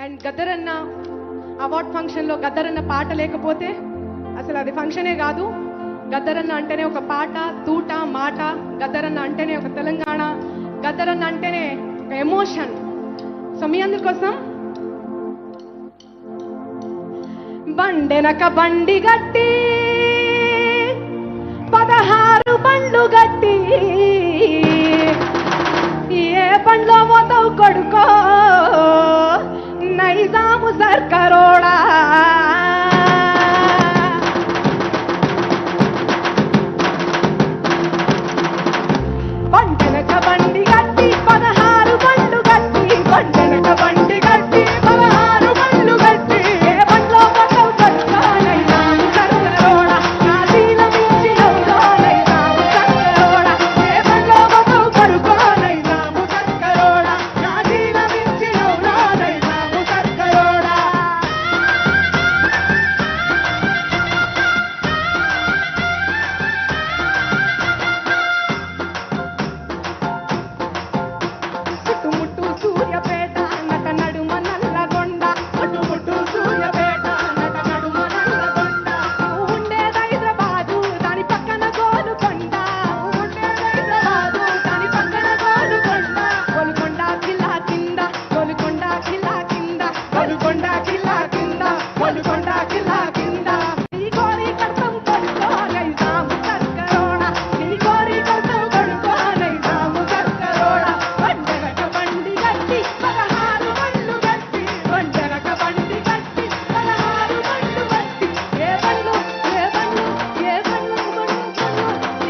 And గద్దరన్న award ఫంక్షన్లో గద్దరన్న పాట లేకపోతే అసలు అది ఫంక్షనే కాదు. గద్దరన్న అంటేనే ఒక పాట, తూట, మాట. గద్దరన్న అంటేనే ఒక తెలంగాణ. గద్దరన్న అంటేనే ఒక ఎమోషన్. సో మీ అందరి కోసం బండెనక బండి గట్టి 16 బండ్లు గట్టి ఏ బండ్లో పోతావు కొడుకో నైజాము సర్కారోడా. బండెనక బండి గట్టి 16 బండ్లు గట్టి బండెనక బండి గట్టి 16 బండ్లు గట్టి ఏ బండ్లో పోతావు కొడుకో నైజాము సర్కారోడా. నా దీన మించి ఎవరో నైజాము సర్కారోడా. ఏ బండ్లో పోతావు కొడుకో నైజాము సర్కారోడా. నా దీన మించి ఎవరో నైజాము సర్కారోడా. చుట్టుముట్టు సూర్యపేట నట నడుమ నల్లగొండ. చుట్టుముట్టు సూర్యపేట నట నడుమ నల్లగొండ. నువ్వు ఉండేది హైదరాబాదు దాని పక్కన గోలుకొండ. నువ్వు ఉండేది హైదరాబాదు దాని పక్కన గోలుకొండ. గోలుకొండ కిల్లా కింద గోలుకొండ కిల్లా కింద గోలుకొండ కిల్లా కింద గోలుకొండ కిల్లా కింద. నీ కోరి కడతాం కొడుకో నైజాము సర్కారోడా. నీ కోరి కడతాం కొడుకో నైజాము సర్కారోడా. బండెనక బండి గట్టి 16 బండ్లు గట్టి బండెనక బండి గట్టి 16 బండ్లు గట్టి ఏ బండ్లు ఏ బండ్లు ఏ బండ్లు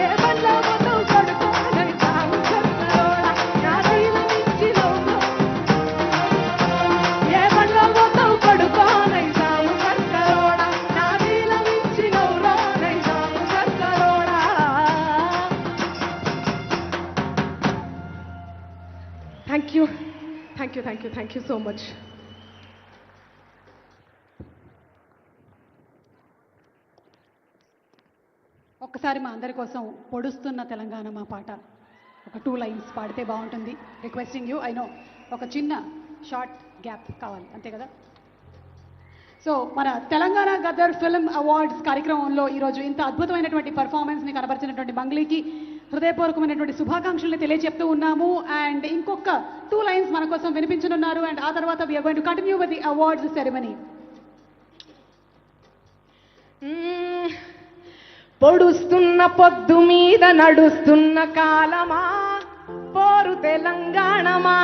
ఏ బండ్లో పోతావు కొడుకో నైజాము సర్కారోడా. నా దీన మించి నువ్వు ఏ బండ్లో పోతావు కొడుకో నైజాము సర్కారోడా. నా దీన మించి నువ్వు నైజాము సర్కారోడా. Thank you thank you thank you thank you so much. ఒక్కసారి మా అందరి కోసం పొడుస్తున్న తెలంగాణ మా పాట ఒక 2 లైన్స్ పాడితే బాగుంటుంది. Requesting you. ఐ నో ఒక చిన్న షార్ట్ గ్యాప్ కావాలి అంతే కదా. సో మన తెలంగాణ గద్దర్ ఫిల్మ్ అవార్డ్స్ కార్యక్రమంలో ఈరోజు ఇంత అద్భుతమైనటువంటి పర్ఫార్మెన్స్ని కనబరిచినటువంటి మంగ్లీకి హృదయపూర్వకమైనటువంటి శుభాకాంక్షల్ని తెలియజెప్తూ ఉన్నాము. అండ్ ఇంకొక 2 లైన్స్ మన కోసం వినిపించనున్నారు. అండ్ ఆ తర్వాత we're going to continue with the awards ceremony. పొడుస్తున్న పొద్దు మీద నడుస్తున్న కాలమా పోరు తెలంగాణమా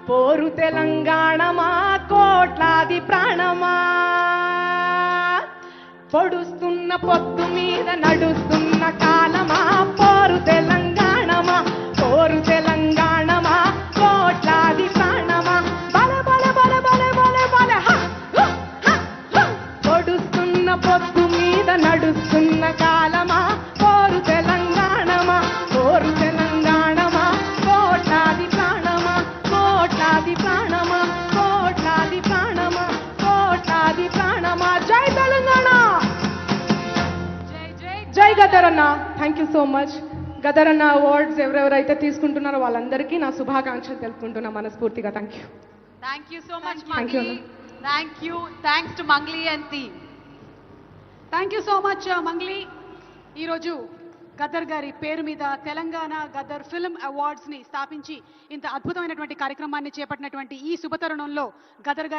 పోరు తెలంగాణమా కోట్లాది ప్రాణమా. పొడుస్తున్న పొద్దు మీద నడుస్తున్న కాలమా పోరు తెలంగాణమా పోరు తెలంగాణమా కోట్లాది ప్రాణమా. బల బల బల బల బల బల హ హ హ హ. పొడుస్తున్న పొద్దు మీద నడుస్తున్న కాలమా పోరు తెలంగాణమా పోరు తెలంగాణమా కోట్లాది ప్రాణమా కోట్లాది ప్రాణమా కోట్లాది ప్రాణమా కోట్లాది ప్రాణమా. జై తెలంగాణ. జై గద్దరన్న. Thank you so much. గద్దరన్న అవార్డ్స్ ఎవరెవరైతే తీసుకుంటున్నారో వాళ్ళందరికీ నా శుభాకాంక్షలు తెలుపుకుంటున్నా మనస్ఫూర్తిగా. Thank you. Thank you so much, Thank you, Mangli. Thank you. Thanks to Mangli and team. Thank you so much Mangli. ఈరోజు గద్దర్ గారి పేరు మీద తెలంగాణ గద్దర్ ఫిల్మ్ అవార్డ్స్ని స్థాపించి ఇంత అద్భుతమైనటువంటి కార్యక్రమాన్ని చేపట్టినటువంటి ఈ శుభతరుణంలో గద్దర్ గారి